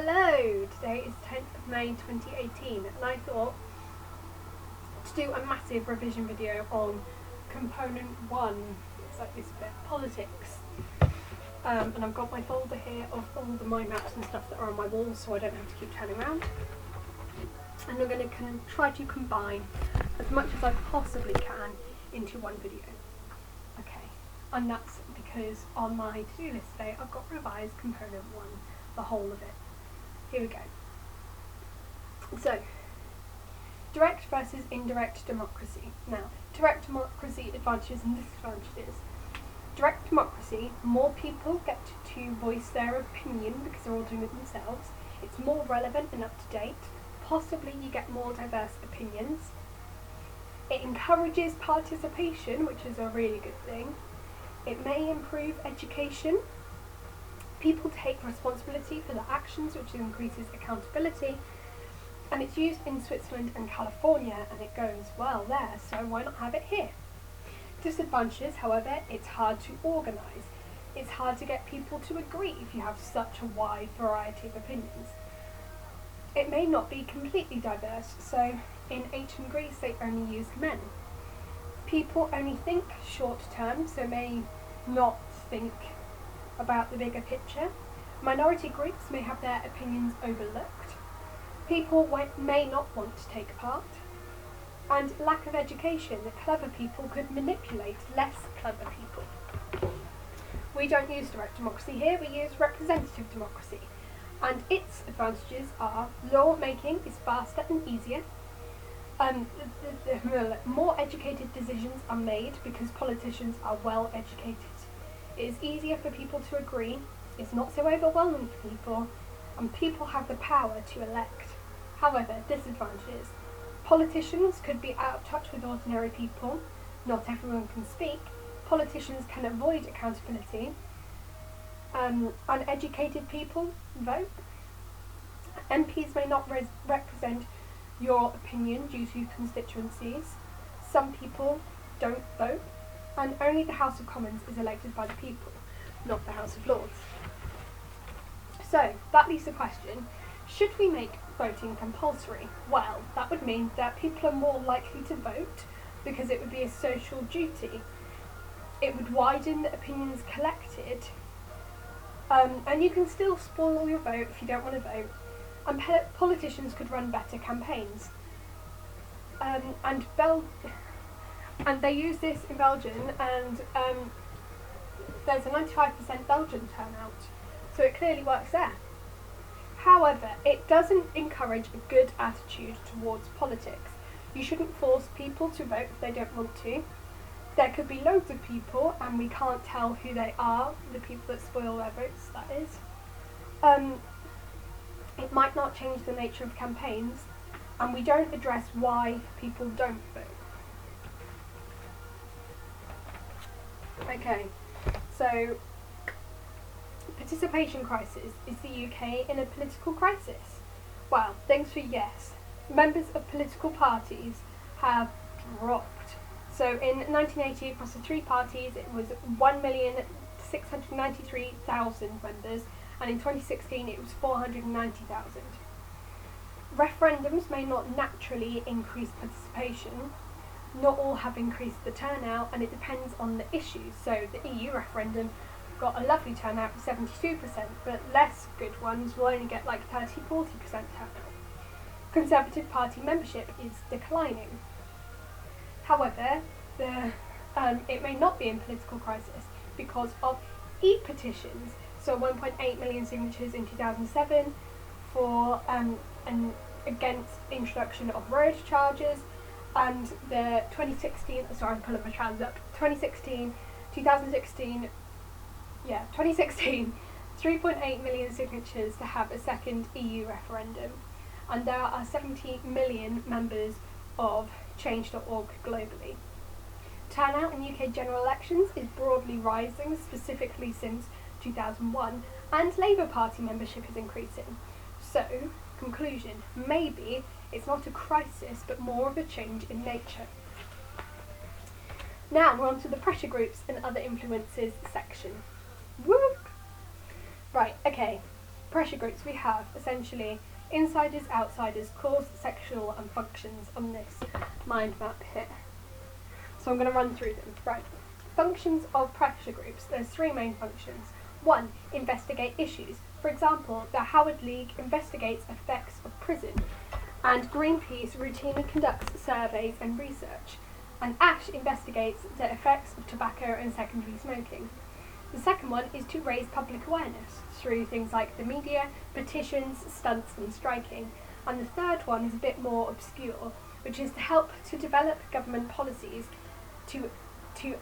Hello! Today is 10th of May 2018 and I thought to do a massive revision video on component 1, it's like this bit, politics. And I've got my folder here of all the mind maps and stuff that are on my wall so I don't have to keep turning around. And I'm going to try to combine as much as I possibly can into one video. Okay, and that's because on my to-do list today I've got revised component 1, the whole of it. Here we go. So, direct versus indirect democracy. Now, direct democracy advantages and disadvantages. Direct democracy, more people get to voice their opinion because they're all doing it themselves. It's more relevant and up to date. Possibly you get more diverse opinions. It encourages participation, which is a really good thing. It may improve education. People take responsibility for their actions, which increases accountability, and it's used in Switzerland and California and it goes well there, so why not have it here? Disadvantages, however, it's hard to organise. It's hard to get people to agree if you have such a wide variety of opinions. It may not be completely diverse, so in ancient Greece they only used men. People only think short term, so may not think about the bigger picture. Minority groups may have their opinions overlooked. People may not want to take part. And lack of education, clever people could manipulate less clever people. We don't use direct democracy here, we use representative democracy. And its advantages are law-making is faster and easier. More educated decisions are made because politicians are well educated. It is easier for people to agree, it's not so overwhelming for people, and people have the power to elect. However, disadvantages. Politicians could be out of touch with ordinary people, not everyone can speak, politicians can avoid accountability, uneducated people vote, MPs may not represent your opinion due to constituencies, some people don't vote, and only the House of Commons is elected by the people, not the House of Lords. So, that leaves the question, should we make voting compulsory? Well, that would mean that people are more likely to vote because it would be a social duty. It would widen the opinions collected, and you can still spoil your vote if you don't want to vote, and politicians could run better campaigns. And they use this in Belgium, and there's a 95% Belgian turnout, so it clearly works there. However, it doesn't encourage a good attitude towards politics. You shouldn't force people to vote if they don't want to. There could be loads of people, and we can't tell who they are, the people that spoil their votes, that is. It might not change the nature of campaigns, and we don't address why people don't vote. Okay, so participation crisis. Is the UK in a political crisis? Well, thanks for yes. Members of political parties have dropped. So in 1980 across the 3 parties it was 1,693,000 members, and in 2016 it was 490,000. Referendums may not naturally increase participation. Not all have increased the turnout, and it depends on the issues. So the EU referendum got a lovely turnout of 72%, but less good ones will only get like 30-40% turnout. Conservative Party membership is declining. However, it may not be in political crisis because of e-petitions. So 1.8 million signatures in 2007 for against introduction of road charges, and the 2016, 3.8 million signatures to have a second EU referendum, and there are 70 million members of Change.org globally. Turnout in UK general elections is broadly rising, specifically since 2001, and Labour Party membership is increasing. So, conclusion, maybe it's not a crisis but more of a change in nature. Now we're on to the pressure groups and other influences section. Whoop! Right, okay. pressure groups, we have essentially insiders, outsiders, cause, sectional and functions on this mind map here. So I'm going to run through them. Right. Functions of pressure groups. There's three main functions. 1. Investigate issues. For example, the Howard League investigates effects of prison, and Greenpeace routinely conducts surveys and research, and ASH investigates the effects of tobacco and secondary smoking. The second one is to raise public awareness through things like the media, petitions, stunts and striking. And the third one is a bit more obscure, which is to help to develop government policies to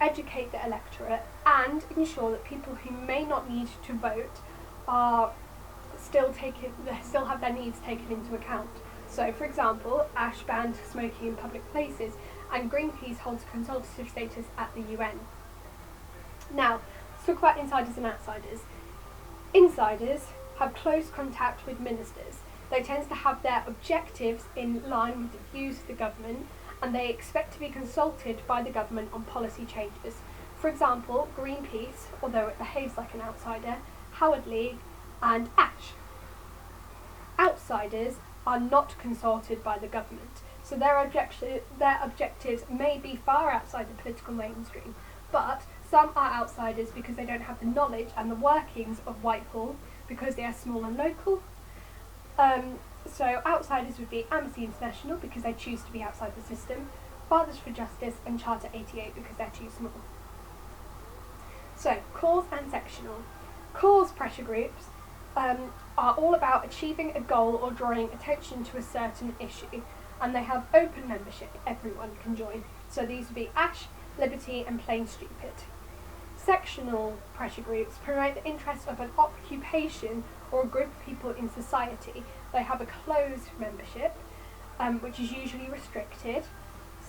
educate the electorate and ensure that people who may not need to vote are still have their needs taken into account. So, for example, ASH banned smoking in public places, and Greenpeace holds consultative status at the UN. Now, let's talk about insiders and outsiders. Insiders have close contact with ministers. They tend to have their objectives in line with the views of the government, and they expect to be consulted by the government on policy changes. For example, Greenpeace, although it behaves like an outsider, Howard League and ASH. Outsiders are not consulted by the government, so their objectives may be far outside the political mainstream, but some are outsiders because they don't have the knowledge and the workings of Whitehall, because they are small and local. So outsiders would be Amnesty International because they choose to be outside the system, Fathers for Justice and Charter 88 because they're too small. So, cause and sectional. Cause pressure groups are all about achieving a goal or drawing attention to a certain issue, and they have open membership. Everyone can join. So these would be ASH, Liberty and Plain Stupid. Sectional pressure groups promote the interests of an occupation or a group of people in society. They have a closed membership, which is usually restricted.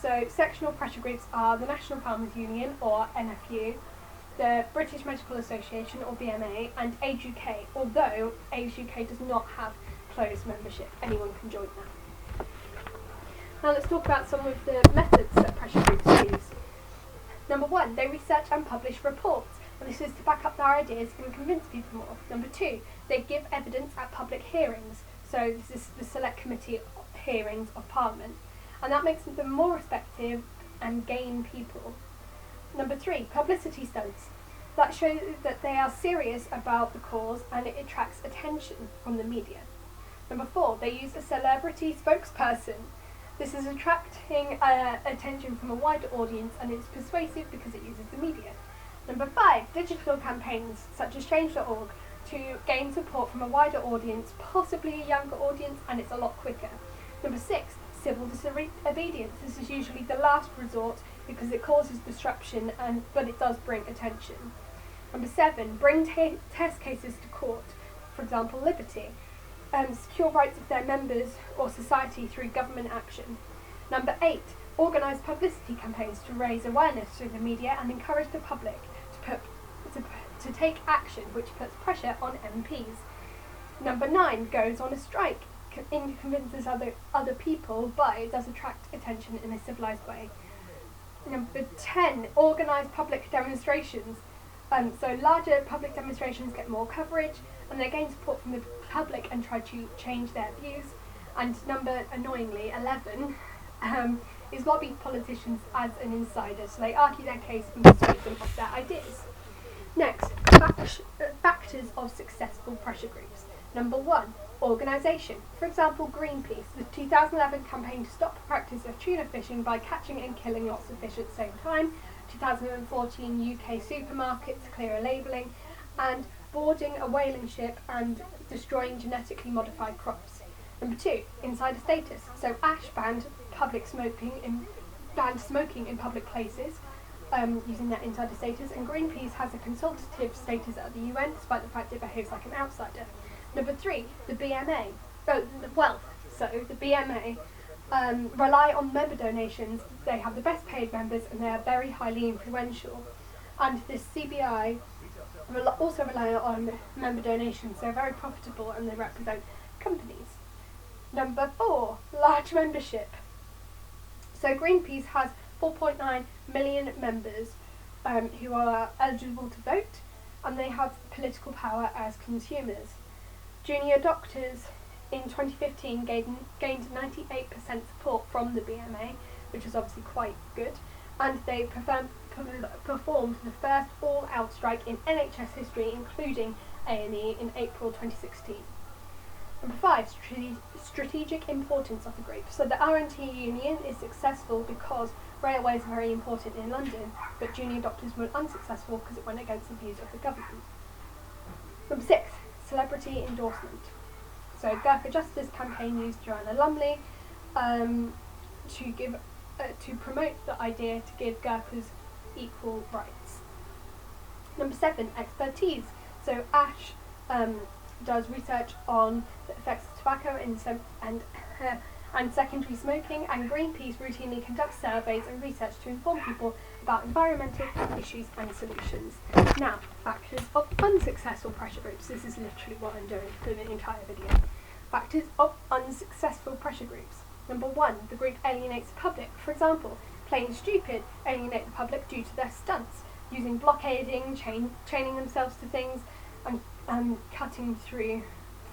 So sectional pressure groups are the National Farmers Union, or NFU, the British Medical Association, or BMA, and Age UK, although Age UK does not have closed membership. Anyone can join that. Now let's talk about some of the methods that pressure groups use. Number 1, they research and publish reports, and this is to back up their ideas and convince people more. Number 2, they give evidence at public hearings, so this is the Select Committee hearings of Parliament, and that makes them more effective and gain people. Number 3, publicity stunts. That show that they are serious about the cause and it attracts attention from the media. Number 4, they use a celebrity spokesperson. This is attracting attention from a wider audience, and it's persuasive because it uses the media. Number 5, digital campaigns such as change.org to gain support from a wider audience, possibly a younger audience, and it's a lot quicker. Number 6, civil disobedience. This is usually the last resort because it causes disruption, but it does bring attention. Number 7, bring test cases to court, for example, Liberty. Secure rights of their members or society through government action. Number 8, organise publicity campaigns to raise awareness through the media and encourage the public to take action, which puts pressure on MPs. Number 9, goes on a strike, convinces other people, but it does attract attention in a civilised way. Number 10, organise public demonstrations. So larger public demonstrations get more coverage, and they gain support from the public and try to change their views. And number, annoyingly, 11, is lobby politicians as an insider, so they argue their case and persuade them of their ideas. Next, factors of successful pressure groups. Number 1, organisation. For example, Greenpeace, the 2011 campaign to stop the practice of tuna fishing by catching and killing lots of fish at the same time, 2014 UK supermarkets clearer labelling, and boarding a whaling ship and destroying genetically modified crops. Number 2, insider status. So ASH banned smoking in public places using their insider status, and Greenpeace has a consultative status at the UN despite the fact it behaves like an outsider. Number 3, the BMA. The BMA rely on member donations. They have the best paid members and they are very highly influential. And the CBI also rely on member donations. They're very profitable and they represent companies. Number 4, large membership. So Greenpeace has 4.9 million members who are eligible to vote, and they have political power as consumers. Junior doctors in 2015 gained 98% support from the BMA, which is obviously quite good, and they performed the first all-out strike in NHS history, including A&E, in April 2016. Number 5, strategic importance of the group. So the R&T union is successful because railways are very important in London, but junior doctors were unsuccessful because it went against the views of the government. Number 6, celebrity endorsement. So Gurkha Justice campaign used Joanna Lumley to promote the idea to give Gurkhas equal rights. Number 7, expertise. So Ash does research on the effects of tobacco and secondary smoking, and Greenpeace routinely conducts surveys and research to inform people about environmental issues and solutions. Now, factors of unsuccessful pressure groups. This is literally what I'm doing for the entire video. Factors of unsuccessful pressure groups. Number 1, the group alienates the public. For example, Plain Stupid alienate the public due to their stunts, using blockading, chaining themselves to things, and cutting through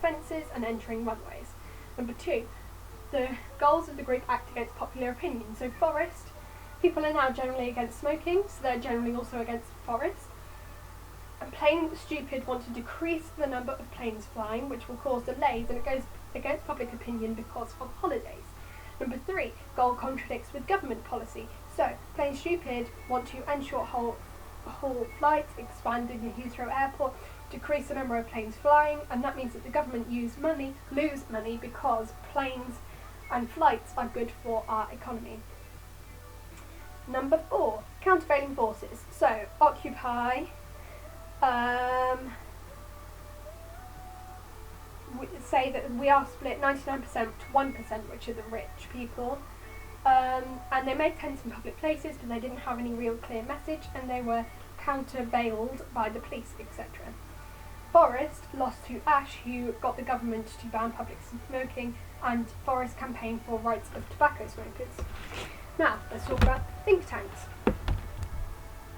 fences and entering runways. Number 2, the goals of the group act against popular opinion. So Forest, people are now generally against smoking, so they're generally also against Forest. And Plain Stupid want to decrease the number of planes flying, which will cause delays, and it goes against public opinion because of holidays. Number 3, goal contradicts with government policy. So Plain Stupid want to end short-haul flights, expanding the Heathrow Airport, decrease the number of planes flying, and that means that the government lose money because planes and flights are good for our economy. Number 4, countervailing forces. So Occupy say that we are split 99% to 1%, which are the rich people, and they made tents in public places, but they didn't have any real clear message, and they were countervailed by the police, etc. Forest lost to Ash, who got the government to ban public smoking, and Forest campaigned for rights of tobacco smokers. Now, let's talk about think tanks.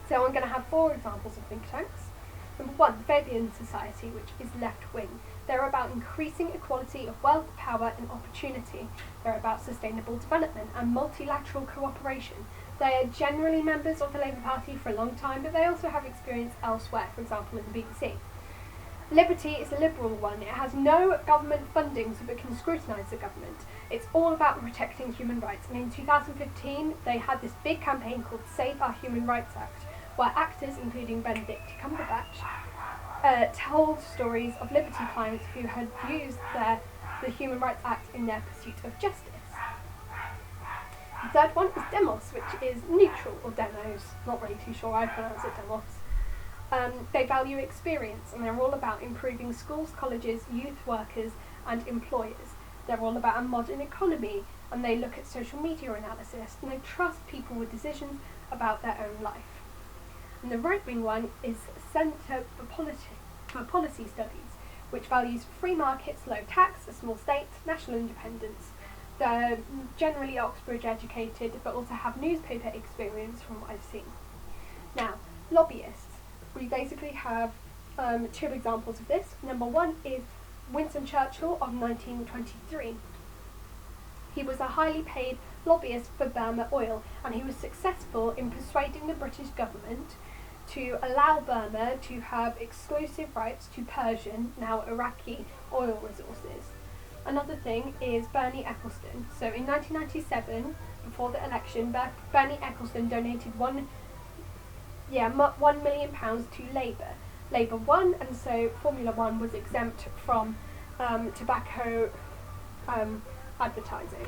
So I'm going to have 4 examples of think tanks. Number 1, the Fabian Society, which is left-wing. They're about increasing equality of wealth, power and opportunity. They're about sustainable development and multilateral cooperation. They are generally members of the Labour Party for a long time, but they also have experience elsewhere, for example in the BBC. Liberty is a liberal one. It has no government funding, so it can scrutinise the government. It's all about protecting human rights. And in 2015, they had this big campaign called Save Our Human Rights Act, where actors, including Benedict Cumberbatch, told stories of Liberty clients who had used the Human Rights Act in their pursuit of justice. The third one is Demos, which is neutral, or Demos, not really too sure I pronounce it Demos. They value experience, and they're all about improving schools, colleges, youth workers and employers. They're all about a modern economy, and they look at social media analysis, and they trust people with decisions about their own life. And the right-wing one is Centre for Policy Studies, which values free markets, low tax, a small state, national independence. They're generally Oxbridge educated, but also have newspaper experience from what I've seen. Now, lobbyists. We basically have 2 examples of this. Number 1 is Winston Churchill of 1923. He was a highly paid lobbyist for Burma Oil, and he was successful in persuading the British government to allow Burma to have exclusive rights to Persian, now Iraqi, oil resources. Another thing is Bernie Ecclestone. So in 1997, before the election, Bernie Ecclestone donated £1 million to Labour won, and so Formula One was exempt from tobacco advertising.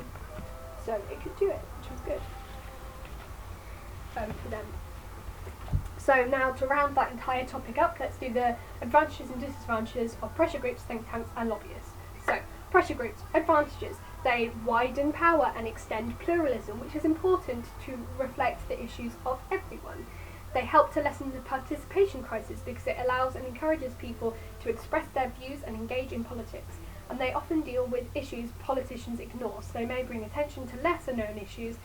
So it could do it, which was good for them. So now, to round that entire topic up, let's do the advantages and disadvantages of pressure groups, think tanks and lobbyists. So, pressure groups, advantages. They widen power and extend pluralism, which is important to reflect the issues of everyone. They help to lessen the participation crisis because it allows and encourages people to express their views and engage in politics. And they often deal with issues politicians ignore, so they may bring attention to lesser known issues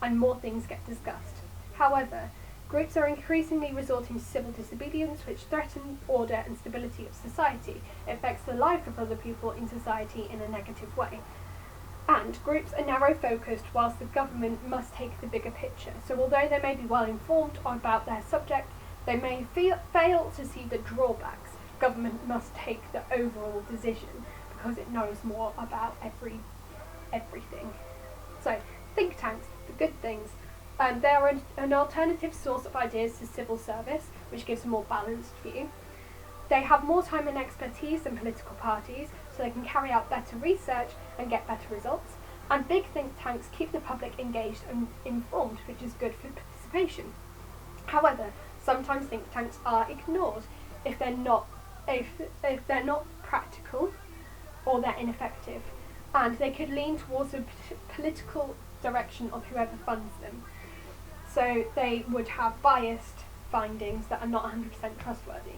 and more things get discussed. However, Groups are increasingly resorting to civil disobedience, which threatens order and stability of society. It affects the life of other people in society in a negative way. And groups are narrow-focused, whilst the government must take the bigger picture. So although they may be well informed about their subject, they may fail to see the drawbacks. Government must take the overall decision because it knows more about everything. So, think tanks, the good things. They are an alternative source of ideas to civil service, which gives a more balanced view. They have more time and expertise than political parties, so they can carry out better research and get better results. And big think tanks keep the public engaged and informed, which is good for participation. However, sometimes think tanks are ignored if they're not practical or they're ineffective, and they could lean towards a political direction of whoever funds them. So they would have biased findings that are not 100% trustworthy.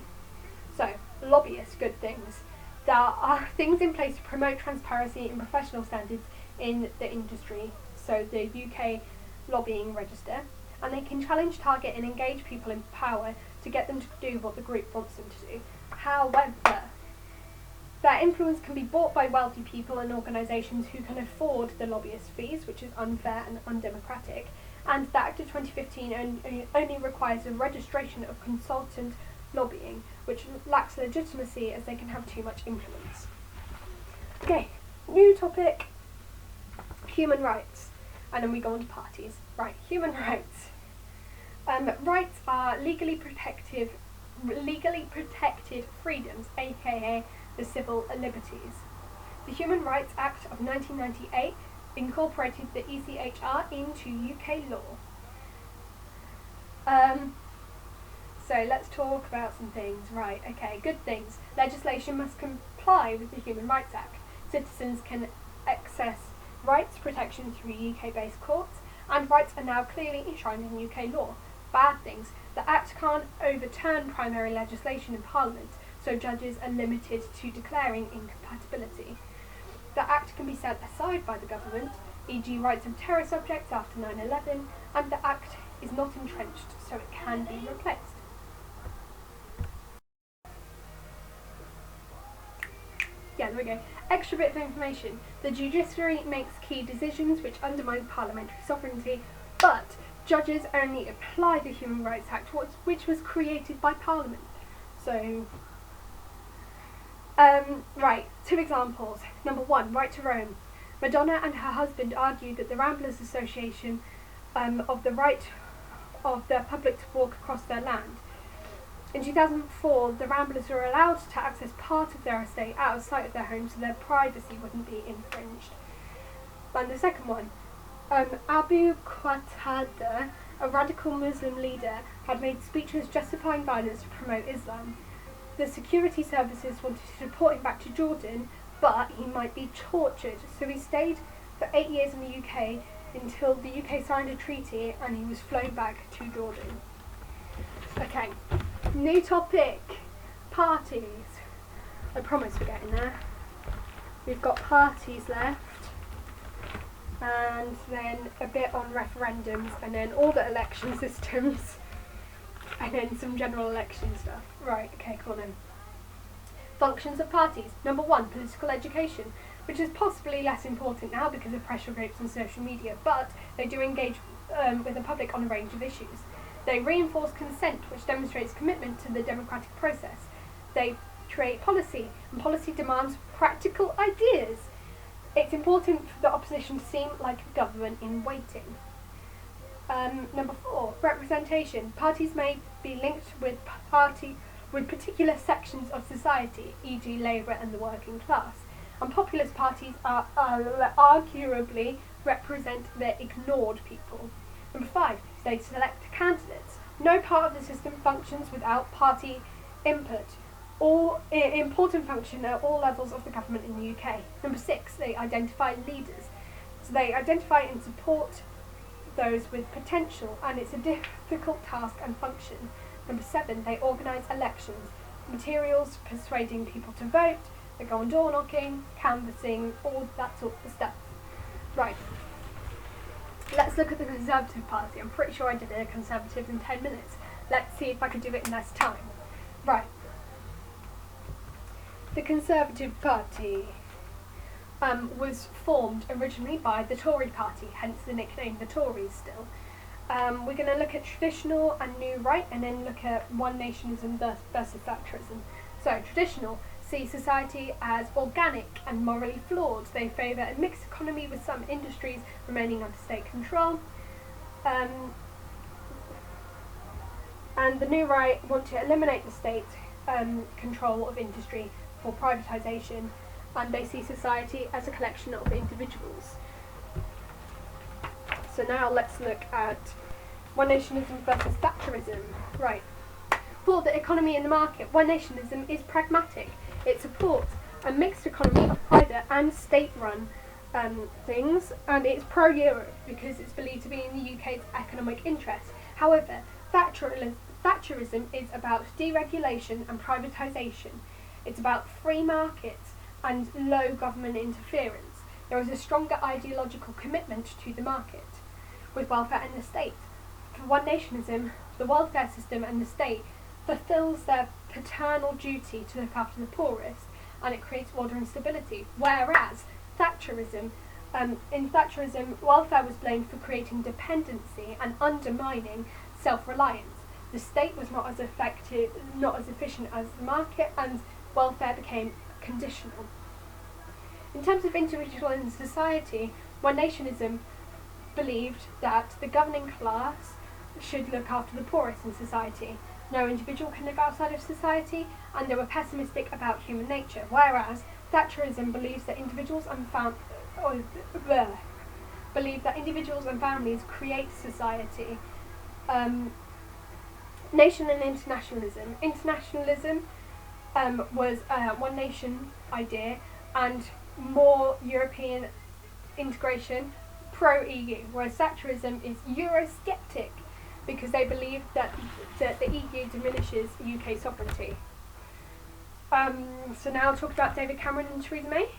So, lobbyists, good things. There are things in place to promote transparency and professional standards in the industry, so the UK lobbying register, and they can challenge, target and engage people in power to get them to do what the group wants them to do. However, their influence can be bought by wealthy people and organisations who can afford the lobbyist fees, which is unfair and undemocratic, and the Act of 2015 only requires a registration of consultant lobbying, which lacks legitimacy as they can have too much influence. Okay, new topic, human rights, and then we go on to parties. Right, human rights. Rights are legally protected freedoms, aka the civil liberties. The Human Rights Act of 1998 incorporated the ECHR into UK law. So let's talk about some things. Right, okay, good things. Legislation must comply with the Human Rights Act. Citizens can access rights protection through UK-based courts, and rights are now clearly enshrined in UK law. Bad things. The Act can't overturn primary legislation in Parliament, so judges are limited to declaring incompatibility. The Act can be set aside by the government, e.g. rights of terror subjects after 9/11, and the Act is not entrenched, so it can be replaced. Yeah, there we go. Extra bit of information. The judiciary makes key decisions which undermine parliamentary sovereignty, but judges only apply the Human Rights Act, which was created by Parliament. So, right, 2 examples. Number 1, right to roam. Madonna and her husband argued that the Ramblers Association of the right of the public to walk across their land. In 2004, the Ramblers were allowed to access part of their estate out of sight of their home so their privacy wouldn't be infringed. And the second one, Abu Qatada, a radical Muslim leader, had made speeches justifying violence to promote Islam. The security services wanted to deport him back to Jordan, but he might be tortured, so he stayed for 8 years in the UK until the UK signed a treaty and he was flown back to Jordan. Okay, new topic, parties. I promise we're getting there. We've got parties left, and then a bit on referendums, and then all the election systems, and then some general election stuff. Right, okay, come on then. Functions of parties. Number 1, political education, which is possibly less important now because of pressure groups and social media, but they do engage with the public on a range of issues. They reinforce consent, which demonstrates commitment to the democratic process. They create policy, and policy demands practical ideas. It's important for the opposition to seem like a government in waiting. Number 4, representation. Parties may be linked with particular sections of society, e.g. Labour and the working class. And populist parties are arguably represent the ignored people. Number 5, they select candidates. No part of the system functions without party input. All important function at all levels of the government in the UK. Number 6, they identify leaders. So they identify and support those with potential, and it's a difficult task and function. Number 7, they organise elections. Materials, persuading people to vote, they go on door knocking, canvassing, all that sort of stuff. Right. Let's look at the Conservative Party. I'm pretty sure I did a Conservative in 10 minutes. Let's see if I can do it in less time. Right. The Conservative Party was formed originally by the Tory Party, hence the nickname the Tories still. We're going to look at traditional and new right, and then look at one nationism versus Thatcherism. So, traditional see society as organic and morally flawed. They favour a mixed economy with some industries remaining under state control. And the new right want to eliminate the state control of industry for privatisation, and they see society as a collection of individuals. So now let's look at one nationism versus Thatcherism. Right. For the economy and the market, one nationism is pragmatic. It supports a mixed economy of private and state-run things, and it's pro-Europe because it's believed to be in the UK's economic interest. However, Thatcherism is about deregulation and privatisation. It's about free markets and low government interference. There is a stronger ideological commitment to the market, with welfare and the state. For one nationism, the welfare system and the state fulfills their paternal duty to look after the poorest, and it creates order and stability. Whereas Thatcherism, in Thatcherism, welfare was blamed for creating dependency and undermining self-reliance. The state was not as effective, not as efficient as the market, and welfare became conditional. In terms of individual and society, one nationism believed that the governing class should look after the poorest in society. No individual can live outside of society, and they were pessimistic about human nature, whereas Thatcherism believes that individuals and families create society. Nation and internationalism. Internationalism was a one nation idea and more European integration, pro-EU, whereas Thatcherism is Eurosceptic because they believe that the EU diminishes UK sovereignty. So now I'll talk about David Cameron and Theresa May.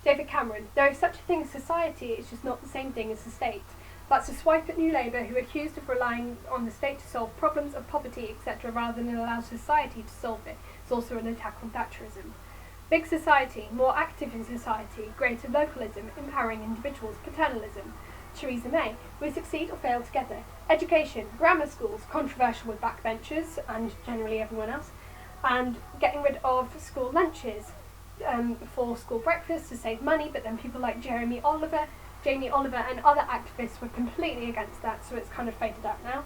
David Cameron, there is such a thing as society, it's just not the same thing as the state. That's a swipe at New Labour, who are accused of relying on the state to solve problems of poverty, etc., rather than allow society to solve it. It's also an attack on Thatcherism. Big society, more active in society, greater localism, empowering individuals, paternalism. Theresa May, we succeed or fail together. Education, grammar schools, controversial with backbenchers and generally everyone else, and getting rid of school lunches for school breakfast to save money, but then people like Jamie Oliver and other activists were completely against that, so it's kind of faded out now.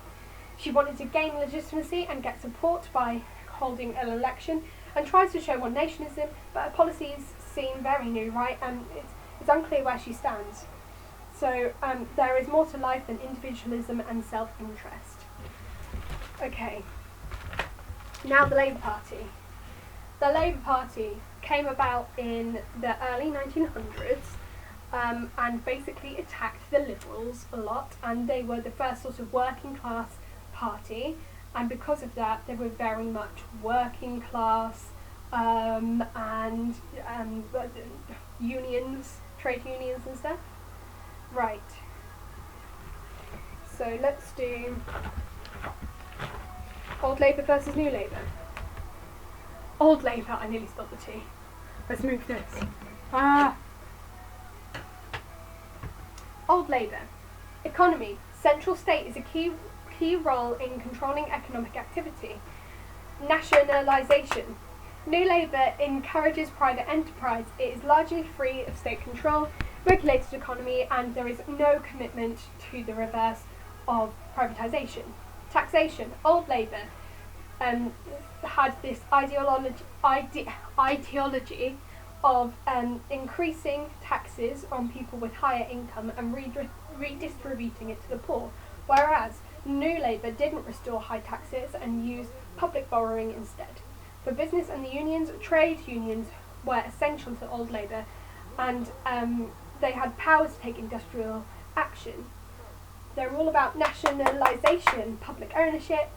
She wanted to gain legitimacy and get support by holding an election, and tries to show one nationism, but her policies seem very new, right, and it's unclear where she stands. So there is more to life than individualism and self-interest. Okay, now the Labour Party. The Labour Party came about in the early 1900s and basically attacked the Liberals a lot, and they were the first sort of working class party, and because of that they were very much working class and unions, trade unions and stuff. Right, so let's do Old Labour versus New Labour. Old Labour, I nearly spilled the tea. Let's move this. Old Labour. Economy. Central state is a key role in controlling economic activity. Nationalisation. New Labour encourages private enterprise. It is largely free of state control, regulated economy, and there is no commitment to the reverse of privatisation. Taxation. Old Labour had this ideology of increasing taxes on people with higher income and redistributing it to the poor, whereas New Labour didn't restore high taxes and used public borrowing instead. For business and the unions, trade unions were essential to Old Labour, and they had powers to take industrial action. They were all about nationalisation, public ownership,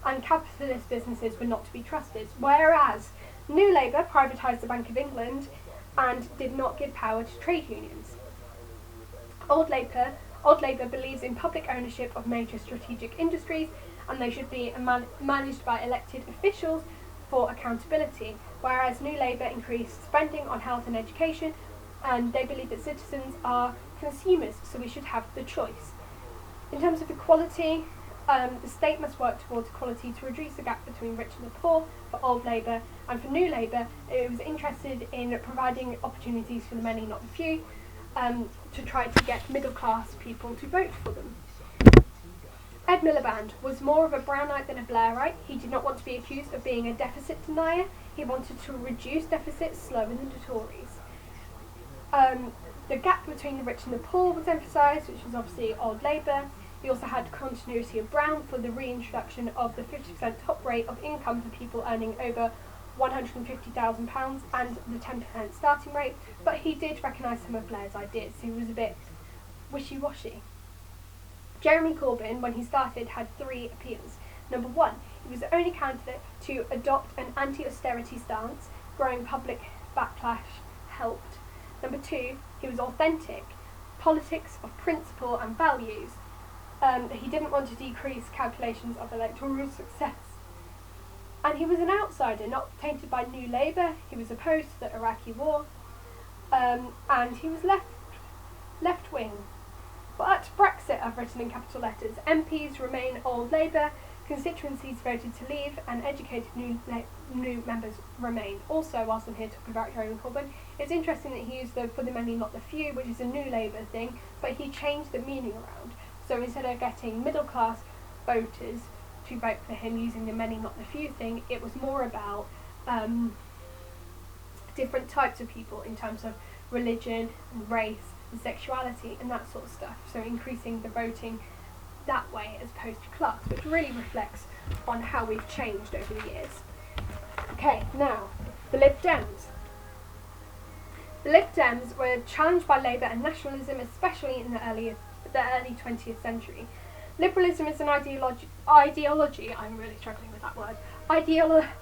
and capitalist businesses were not to be trusted, whereas New Labour privatised the Bank of England and did not give power to trade unions. Old Labour Old Labour believes in public ownership of major strategic industries, and they should be managed by elected officials for accountability, whereas New Labour increased spending on health and education, and they believe that citizens are consumers, so we should have the choice. In terms of equality, the state must work towards equality to reduce the gap between rich and the poor for Old Labour, and for New Labour it was interested in providing opportunities for the many, not the few, to try to get middle class people to vote for them. Ed Miliband was more of a Brownite than a Blairite. He did not want to be accused of being a deficit denier. He wanted to reduce deficits slower than the Tories. The gap between the rich and the poor was emphasised, which was obviously Old Labour. He also had continuity of Brown for the reintroduction of the 50% top rate of income for people earning over £150,000 and the 10% starting rate, but he did recognise some of Blair's ideas. He was a bit wishy-washy. Jeremy Corbyn, when he started, had 3 appeals. Number 1, he was the only candidate to adopt an anti-austerity stance. Growing public backlash helped. Number 2, he was authentic. Politics of principle and values. He didn't want to decrease calculations of electoral success. And he was an outsider, not tainted by New Labour. He was opposed to the Iraqi war. And he was left-wing. But Brexit, I've written in capital letters. MPs remain Old Labour, constituencies voted to leave, and educated new members remain. Also, whilst I'm here talking about Jeremy Corbyn, it's interesting that he used the for the many, not the few, which is a New Labour thing, but he changed the meaning around. So instead of getting middle class voters to vote for him using the many, not the few thing, it was more about different types of people in terms of religion and race and sexuality and that sort of stuff. So increasing the voting that way as opposed to class, which really reflects on how we've changed over the years. Okay, now, the Lib Dems. The Lib Dems were challenged by Labour and nationalism, especially in the early 20th century. Liberalism is an ideology, I'm really struggling with that word,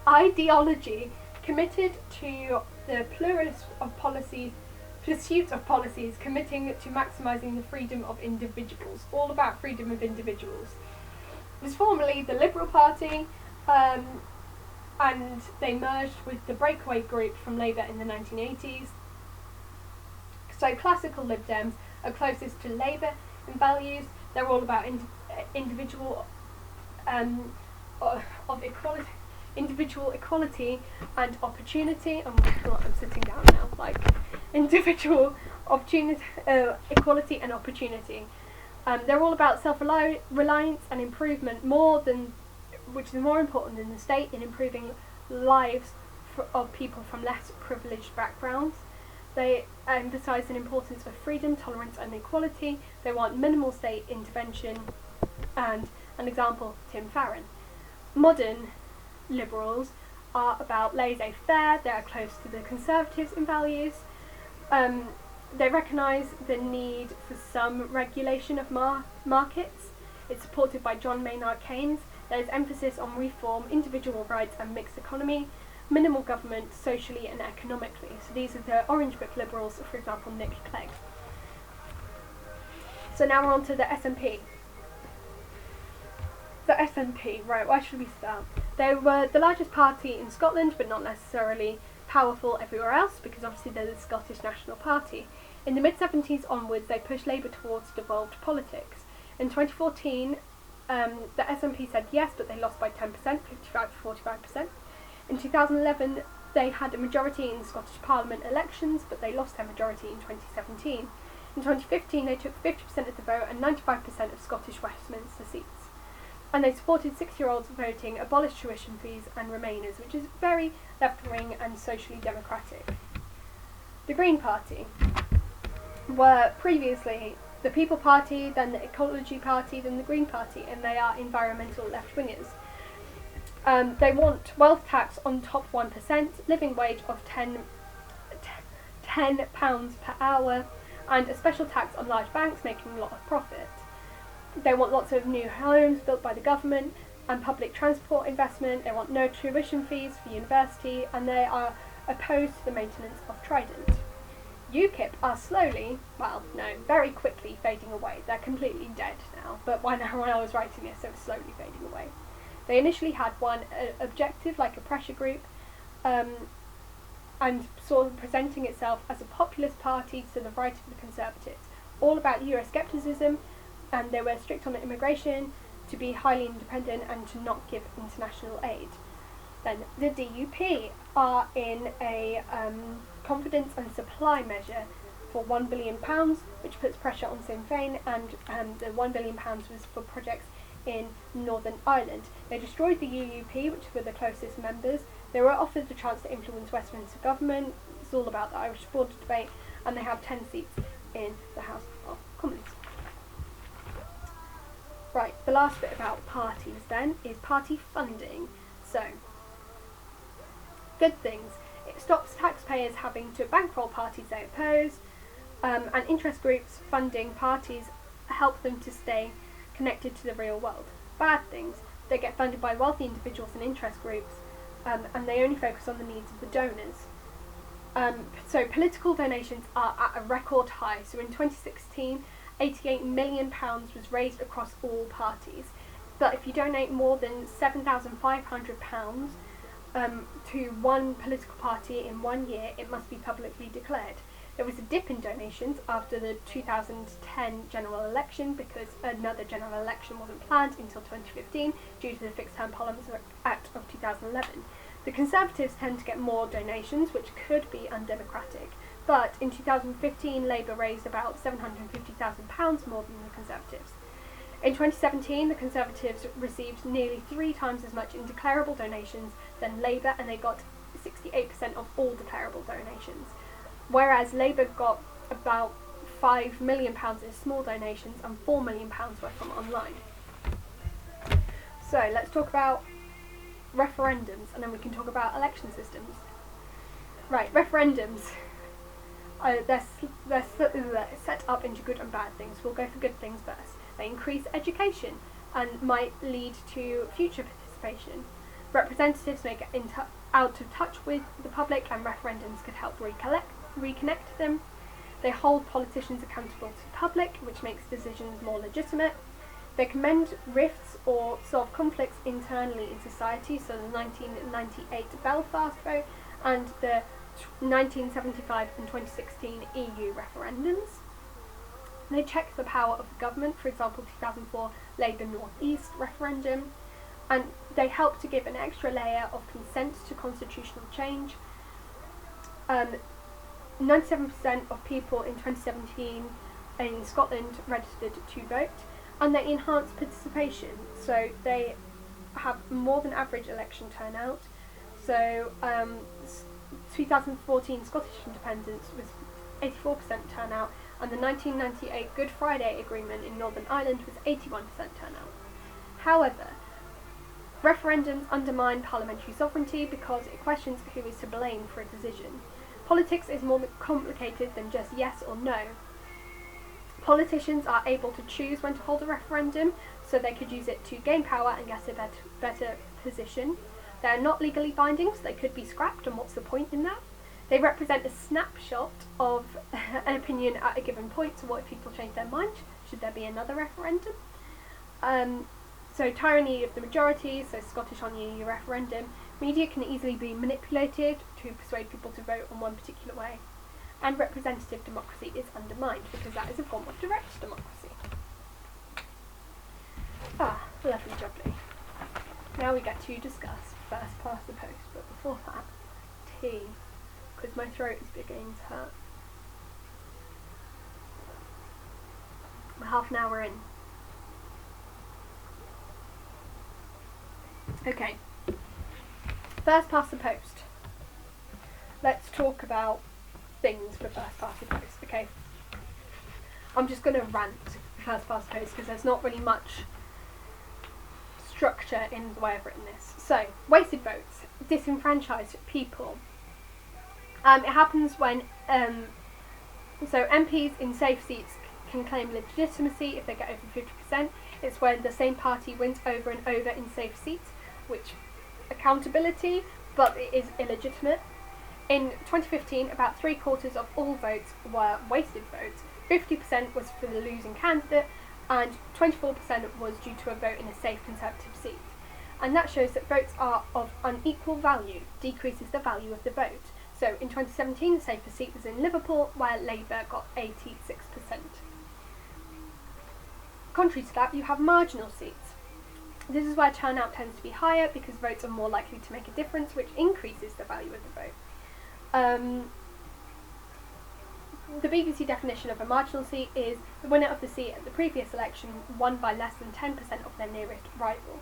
ideology committed to the pursuit of policies committing to maximising the freedom of individuals, all about freedom of individuals. It was formerly the Liberal Party, and they merged with the breakaway group from Labour in the 1980s. So classical Lib Dems are closest to Labour in values. They're all about individual equality and opportunity. I'm sitting down now. Like individual opportunity, equality and opportunity. They're all about self-reliance and improvement, which is more important than the state in improving lives of people from less privileged backgrounds. They emphasise the importance of freedom, tolerance and equality. They want minimal state intervention, and an example, Tim Farron. Modern Liberals are about laissez-faire. They are close to the Conservatives in values. They recognise the need for some regulation of markets. It's supported by John Maynard Keynes. There is emphasis on reform, individual rights and mixed economy, minimal government socially and economically. So these are the Orange Book Liberals, for example, Nick Clegg. So now we're on to the SNP. The SNP, right, where should we start? They were the largest party in Scotland, but not necessarily powerful everywhere else, because obviously they're the Scottish National Party. In the mid-70s onwards, they pushed Labour towards devolved politics. In 2014, the SNP said yes, but they lost by 10%, 55 to 45%. In 2011, they had a majority in the Scottish Parliament elections, but they lost their majority in 2017. In 2015, they took 50% of the vote and 95% of Scottish Westminster seats. And they supported 6-year-olds voting, abolished tuition fees and Remainers, which is very left-wing and socially democratic. The Green Party were previously the People Party, then the Ecology Party, then the Green Party, and they are environmental left-wingers. They want wealth tax on top 1%, living wage of £10 per hour, and a special tax on large banks making a lot of profit. They want lots of new homes built by the government and public transport investment. They want no tuition fees for university, and they are opposed to the maintenance of Trident. UKIP are slowly, very quickly fading away. They're completely dead now, but when I was writing this, it was slowly fading away. They initially had one objective, like a pressure group, and sort of presenting itself as a populist party to the right of the Conservatives, all about Euroscepticism, and they were strict on immigration, to be highly independent, and to not give international aid. Then the DUP are in a confidence and supply measure for £1 billion, which puts pressure on Sinn Féin, and the £1 billion was for projects in Northern Ireland. They destroyed the UUP, which were the closest members. They were offered the chance to influence Westminster government. It's all about the Irish border debate, and they have 10 seats in the House of Commons. Right, the last bit about parties then is party funding. So, good things. It stops taxpayers having to bankroll parties they oppose, and interest groups funding parties help them to stay connected to the real world. Bad things. They get funded by wealthy individuals and interest groups, and they only focus on the needs of the donors. So political donations are at a record high. So in 2016, £88 million was raised across all parties. But if you donate more than £7,500 to one political party in 1 year, it must be publicly declared. There was a dip in donations after the 2010 general election, because another general election wasn't planned until 2015 due to the Fixed Term Parliaments Act of 2011. The Conservatives tend to get more donations, which could be undemocratic, but in 2015 Labour raised about £750,000 more than the Conservatives. In 2017 the Conservatives received nearly 3 times as much in declarable donations than Labour, and they got 68% of all declarable donations, whereas Labour got about £5 million in small donations and £4 million were from online. So let's talk about referendums, and then we can talk about election systems. Right, referendums. They're set up into good and bad things. We'll go for good things first. They increase education and might lead to future participation. Representatives may get out of touch with the public, and referendums could help reconnect them. They hold politicians accountable to the public, which makes decisions more legitimate. They can mend rifts or solve conflicts internally in society, so the 1998 Belfast vote and the 1975 and 2016 EU referendums. They check the power of the government, for example 2004 Labour North East referendum, and they help to give an extra layer of consent to constitutional change. 97% of people in 2017 in Scotland registered to vote, and they enhance participation, so they have more than average election turnout. So 2014 Scottish independence was 84% turnout, and the 1998 Good Friday Agreement in Northern Ireland was 81% turnout. However, referendums undermine parliamentary sovereignty because it questions who is to blame for a decision. Politics is more complicated than just yes or no. Politicians are able to choose when to hold a referendum, so they could use it to gain power and get a better position. They are not legally binding, so they could be scrapped, and what's the point in that? They represent a snapshot of an opinion at a given point, so what if people change their mind? Should there be another referendum? So tyranny of the majority, so Scottish on EU referendum. Media can easily be manipulated to persuade people to vote on one particular way. And representative democracy is undermined, because that is a form of direct democracy. Lovely jubbly. Now we get to discuss first past the post, but before that, tea, because my throat is beginning to hurt. We're half an hour in. Okay, first past the post. Let's talk about things for first past the post, okay? I'm just going to rant first past the post because there's not really much structure in the way I've written this. So, wasted votes, disenfranchised people. It happens when so MPs in safe seats can claim legitimacy if they get over 50%. It's when the same party wins over and over in safe seats, which accountability, but it is illegitimate. In 2015, about 3/4 of all votes were wasted votes. 50% was for the losing candidate, and 24% was due to a vote in a safe Conservative seat. And that shows that votes are of unequal value, decreases the value of the vote. So in 2017, the safest seat was in Liverpool, where Labour got 86%. Contrary to that, you have marginal seats. This is where turnout tends to be higher because votes are more likely to make a difference, which increases the value of the vote. The BBC definition of a marginal seat is the winner of the seat at the previous election won by less than 10% of their nearest rival.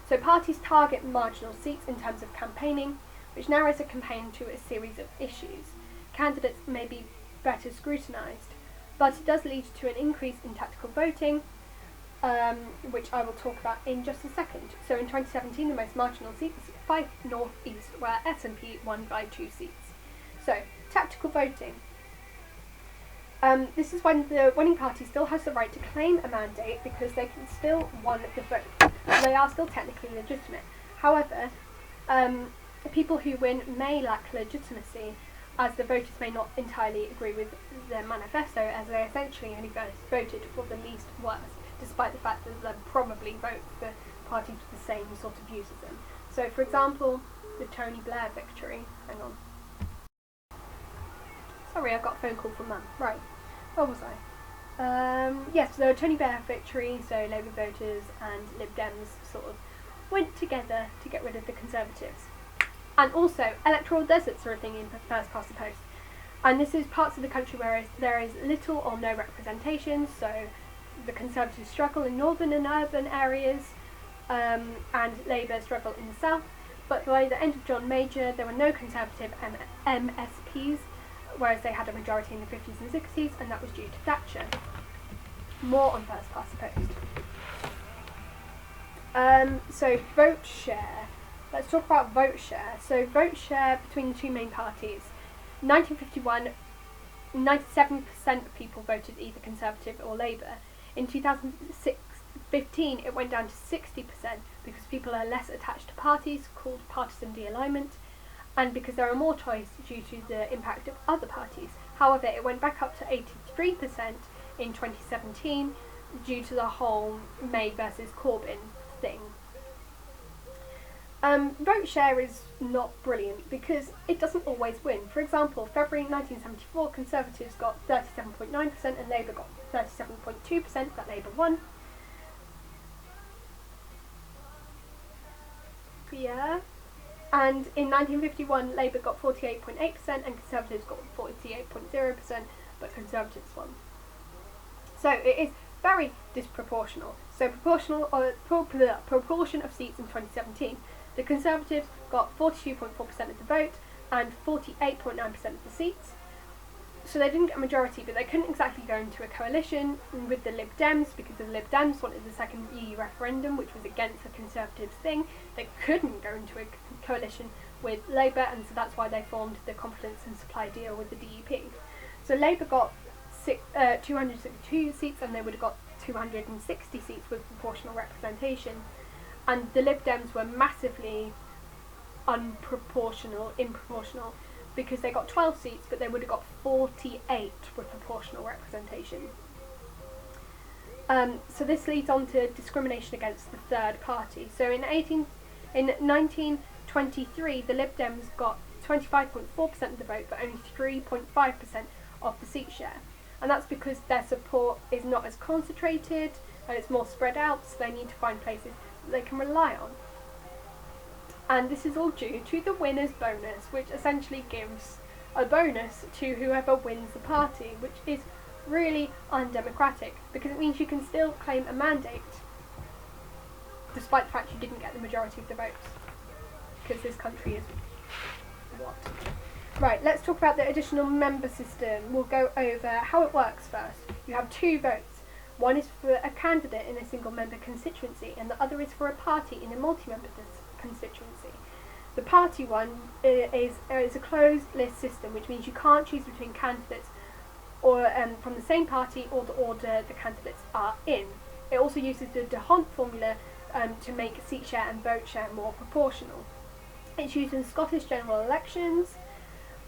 So parties target marginal seats in terms of campaigning, which narrows a campaign to a series of issues. Candidates may be better scrutinised, but it does lead to an increase in tactical voting, which I will talk about in just a second. So in 2017, the most marginal seat was Fife North East, where SNP won by 2 seats. So, tactical voting. This is when the winning party still has the right to claim a mandate because they can still won the vote. They are still technically legitimate. However, people who win may lack legitimacy, as the voters may not entirely agree with their manifesto, as they essentially only voted for the least worst, despite the fact that they'll probably vote for parties with the same sort of views as them. So, for example, the Tony Blair victory. Hang on. Sorry, I got a phone call from Mum. Right. Where was I? Yes, the Tony Blair victory, so Labour voters and Lib Dems sort of went together to get rid of the Conservatives. And also, electoral deserts are a thing in first past the post. And this is parts of the country where there is little or no representation, so the Conservatives struggle in northern and urban areas, and Labour struggle in the south. But by the end of John Major, there were no Conservative MSPs, whereas they had a majority in the 50s and 60s, and that was due to Thatcher. More on first past the post. So vote share. Let's talk about vote share. So vote share between the two main parties. In 1951, 97% of people voted either Conservative or Labour. In 2015, it went down to 60% because people are less attached to parties, called partisan de-alignment, and because there are more choice due to the impact of other parties. However, it went back up to 83% in 2017 due to the whole May versus Corbyn thing. Vote share is not brilliant because it doesn't always win. For example, February 1974, Conservatives got 37.9% and Labour got 37.2%, but Labour won. Yeah. And in 1951, Labour got 48.8% and Conservatives got 48.0%, but Conservatives won. So it is very disproportional. So proportion of seats in 2017. The Conservatives got 42.4% of the vote and 48.9% of the seats. So they didn't get a majority, but they couldn't exactly go into a coalition with the Lib Dems because the Lib Dems wanted the second EU referendum, which was against the Conservatives thing. They couldn't go into a coalition with Labour, and so that's why they formed the Confidence and Supply deal with the DUP. So Labour got 262 seats, and they would have got 260 seats with proportional representation. And the Lib Dems were massively improportional, because they got 12 seats, but they would have got 48 with proportional representation. So this leads on to discrimination against the third party. So in 1923, the Lib Dems got 25.4% of the vote, but only 3.5% of the seat share. And that's because their support is not as concentrated, and it's more spread out, so they need to find places that they can rely on. And this is all due to the winner's bonus, which essentially gives a bonus to whoever wins the party, which is really undemocratic, because it means you can still claim a mandate despite the fact you didn't get the majority of the votes, because this country is what? Right, let's talk about the additional member system. We'll go over how it works first. You have 2 votes. One is for a candidate in a single member constituency, and the other is for a party in a multi-member constituency. The party one is a closed list system, which means you can't choose between candidates or from the same party or the order the candidates are in. It also uses the D'Hondt formula to make seat share and vote share more proportional. It's used in Scottish general elections,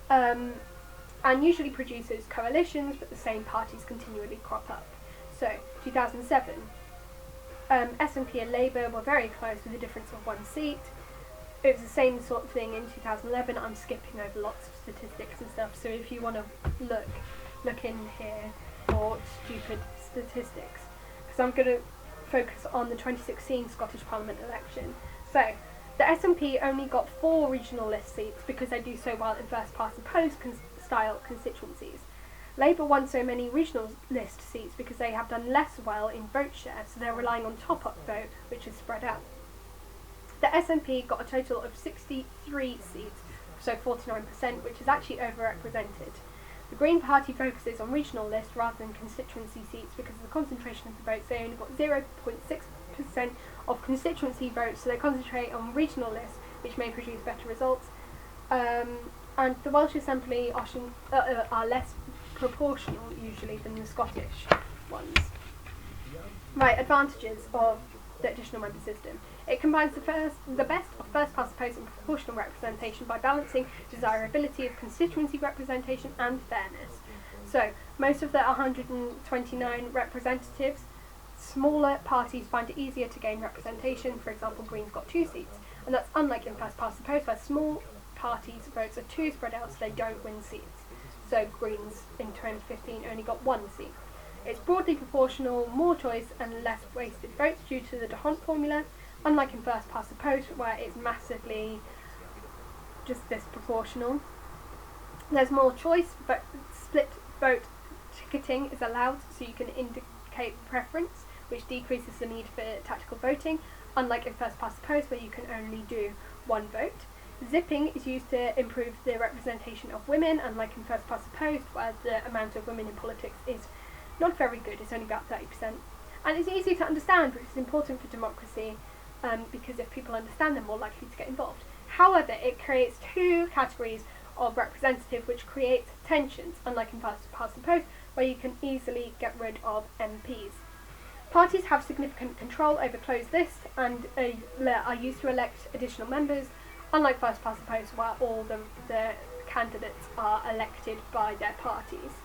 and usually produces coalitions, but the same parties continually crop up. So, 2007, SNP and Labour were very close with a difference of 1 seat. It was the same sort of thing in 2011. I'm skipping over lots of statistics and stuff, so if you want to look in here for stupid statistics, because I'm going to focus on the 2016 Scottish Parliament election. So, the SNP only got 4 regional list seats because they do so well in first past the post style constituencies. Labour won so many regional list seats because they have done less well in vote share, so they're relying on top-up vote, which is spread out. The SNP got a total of 63 seats, so 49%, which is actually overrepresented. The Green Party focuses on regional lists rather than constituency seats because of the concentration of the votes. They only got 0.6% of constituency votes, so they concentrate on regional lists, which may produce better results. And the Welsh Assembly are less proportional usually than the Scottish ones. Right, advantages of the additional member system. It combines the best of first past the post and proportional representation by balancing desirability of constituency representation and fairness. So, most of the 129 representatives, smaller parties find it easier to gain representation. For example, Greens got 2 seats, and that's unlike in first past the post where small parties' votes are too spread out so they don't win seats. So Greens in 2015 only got 1 seat. It's broadly proportional, more choice and less wasted votes due to the D'Hondt formula, unlike in first past the post where it's massively just disproportional. There's more choice, but split vote ticketing is allowed so you can indicate preference, which decreases the need for tactical voting, unlike in first past the post where you can only do 1 vote. Zipping is used to improve the representation of women, unlike in first past the post where the amount of women in politics is not very good, it's only about 30%. And it's easy to understand, which is important for democracy, because if people understand, they're more likely to get involved. However, it creates 2 categories of representative, which creates tensions, unlike in first past the post where you can easily get rid of MPs. Parties have significant control over closed lists and are used to elect additional members, unlike first past the post where all the candidates are elected by their parties.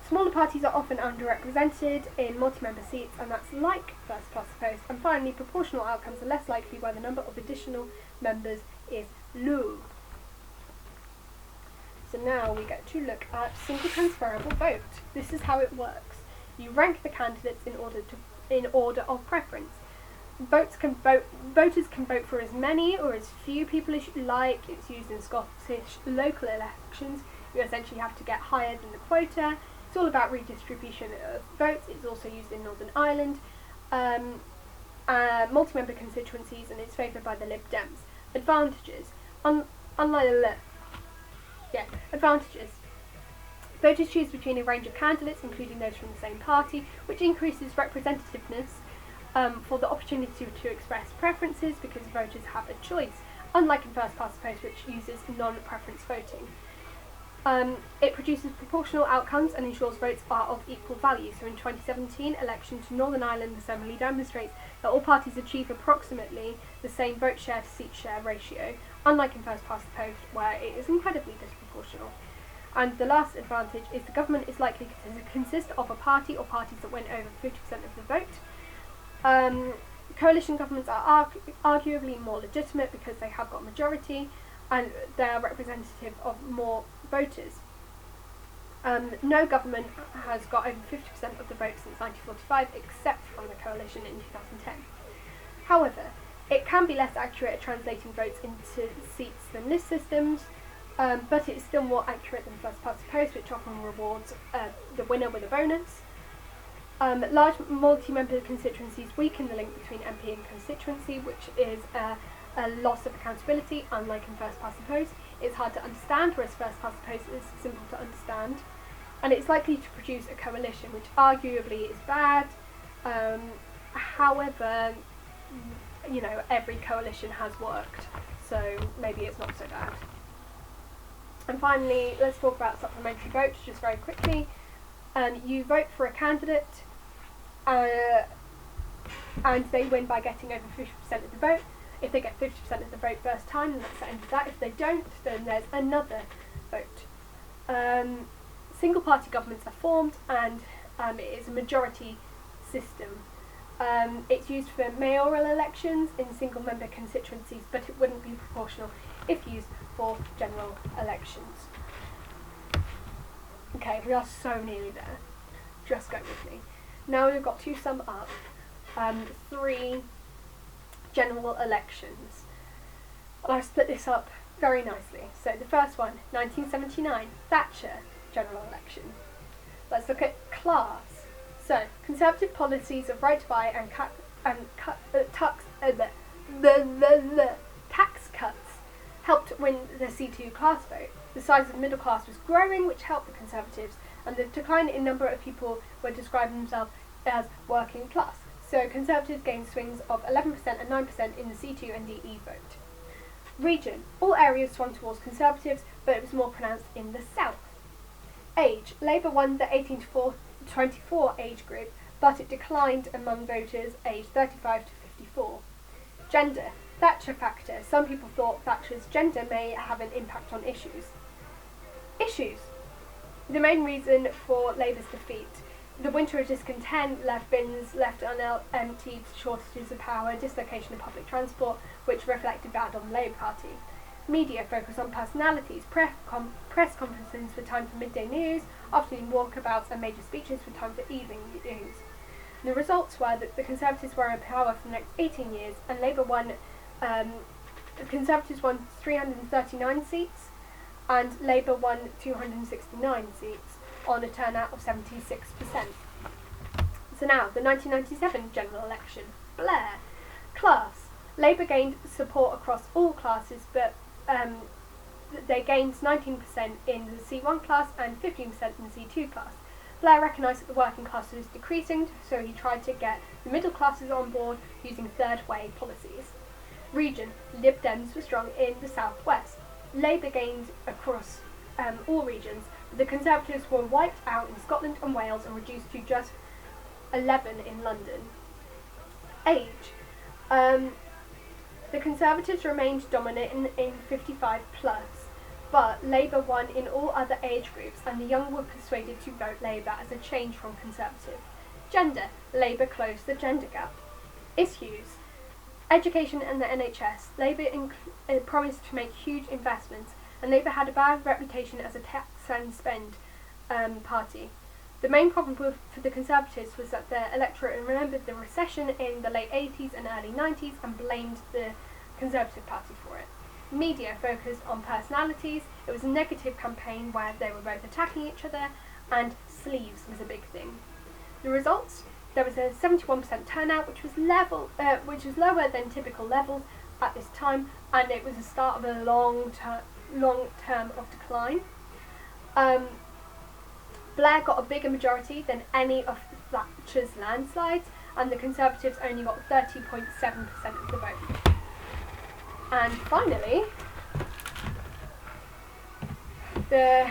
Smaller parties are often underrepresented in multi-member seats, and that's like first past the post. And finally, proportional outcomes are less likely where the number of additional members is low. So now we get to look at single transferable vote. This is how it works. You rank the candidates in order of preference. Voters can vote for as many or as few people as you like. It's used in Scottish local elections. You essentially have to get higher than the quota. It's all about redistribution of votes. It's also used in Northern Ireland, multi-member constituencies, and it's favoured by the Lib Dems. Advantages. Advantages. Voters choose between a range of candidates, including those from the same party, which increases representativeness for the opportunity to express preferences because voters have a choice, unlike in first past the post, which uses non-preference voting. It produces proportional outcomes and ensures votes are of equal value. So in 2017 election to Northern Ireland Assembly demonstrates that all parties achieve approximately the same vote share to seat share ratio, unlike in first past the post where it is incredibly disproportional. And the last advantage is the government is likely to consist of a party or parties that win over 50% of the vote. Coalition governments are arguably more legitimate because they have got a majority and they're representative of more voters. No government has got over 50% of the vote since 1945 except from the coalition in 2010. However, it can be less accurate at translating votes into seats than list systems, but it's still more accurate than first past the post, which often rewards the winner with a bonus. Large multi-member constituencies weaken the link between MP and constituency, which is a loss of accountability, unlike in first past the post. It's hard to understand, whereas first past the post is simple to understand. And it's likely to produce a coalition, which arguably is bad. However, you know, every coalition has worked, so maybe it's not so bad. And finally, let's talk about supplementary vote just very quickly. You vote for a candidate and they win by getting over 50% of the vote. If they get 50% of the vote first time, then that's the end of that. If they don't, then there's another vote. Single party governments are formed, and it is a majority system. It's used for mayoral elections in single member constituencies, but it wouldn't be proportional if used for general elections. Okay, we are so nearly there. Just go with me. Now we've got to sum up 3 general elections. And I've split this up very nicely. So the first one, 1979, Thatcher general election. Let's look at class. So, Conservative policies of right to buy and tax cuts helped win the C2 class vote. The size of the middle class was growing, which helped the Conservatives, and the decline in number of people were describing themselves as working class. So Conservatives gained swings of 11% and 9% in the C2 and DE vote. Region. All areas swung towards Conservatives, but it was more pronounced in the south. Age. Labour won the 18 to 24 age group, but it declined among voters aged 35 to 54. Gender. Thatcher factor. Some people thought Thatcher's gender may have an impact on issues. Issues. The main reason for Labour's defeat. The winter of discontent left bins left unemptied, shortages of power, dislocation of public transport, which reflected bad on the Labour Party. Media focus on personalities, press conferences were time for midday news, afternoon walkabouts and major speeches were time for evening news. The results were that the Conservatives were in power for the next 18 years, and Labour won. The Conservatives won 339 seats, and Labour won 269 seats on a turnout of 76%. So now, the 1997 general election. Blair. Class. Labour gained support across all classes, but they gained 19% in the C1 class and 15% in the C2 class. Blair recognised that the working class was decreasing, so he tried to get the middle classes on board using third way policies. Region. Lib Dems were strong in the southwest. Labour gained across all regions, but the Conservatives were wiped out in Scotland and Wales and reduced to just 11 in London. Age. The Conservatives remained dominant in 55 plus, but Labour won in all other age groups, and the young were persuaded to vote Labour as a change from Conservative. Gender. Labour closed the gender gap. Issues. Education and the NHS. Labour promised to make huge investments, and Labour had a bad reputation as a tax and spend party. The main problem for the Conservatives was that the electorate remembered the recession in the late 80s and early 90s and blamed the Conservative Party for it. Media focused on personalities. It was a negative campaign where they were both attacking each other, and sleeves was a big thing. The results? There was a 71% turnout, which was lower than typical levels at this time, and it was the start of a long term of decline. Blair got a bigger majority than any of Thatcher's landslides, and the Conservatives only got 30.7% of the vote. And finally, the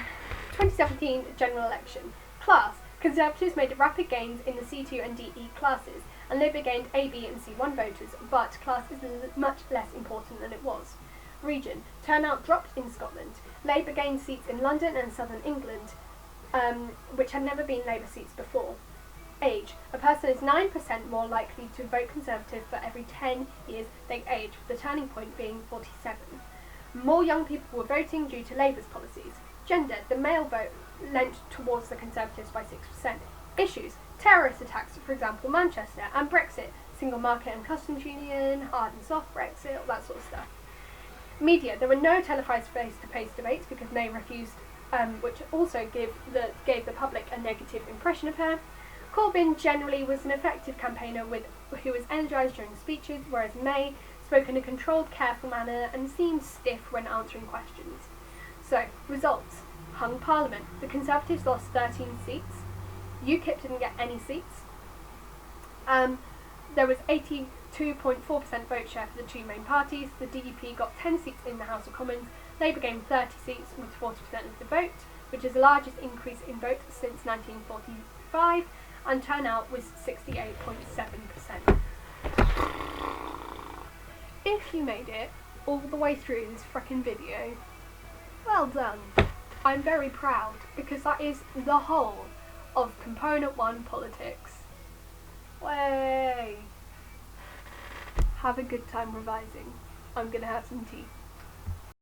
2017 general election. Class. Conservatives made rapid gains in the C2 and DE classes, and Labour gained A, B and C1 voters, but class is much less important than it was. Region. Turnout dropped in Scotland. Labour gained seats in London and southern England, which had never been Labour seats before. Age. A person is 9% more likely to vote Conservative for every 10 years they age, with the turning point being 47. More young people were voting due to Labour's policies. Gender. The male vote leant towards the Conservatives by 6%. Issues. Terrorist attacks, for example Manchester, and Brexit. Single market and customs union, hard and soft Brexit, all that sort of stuff. Media. There were no televised face-to-face debates because May refused, which also gave the public a negative impression of her. Corbyn generally was an effective campaigner who was energised during speeches, whereas May spoke in a controlled, careful manner and seemed stiff when answering questions. So, results. Hung Parliament. The Conservatives lost 13 seats. UKIP didn't get any seats. There was 82.4% vote share for the two main parties. The DUP got 10 seats in the House of Commons. Labour gained 30 seats with 40% of the vote, which is the largest increase in vote since 1945, and turnout was 68.7%. If you made it all the way through this frickin' video, well done. I'm very proud because that is the whole of Component 1 politics. Way! Have a good time revising. I'm gonna have some tea.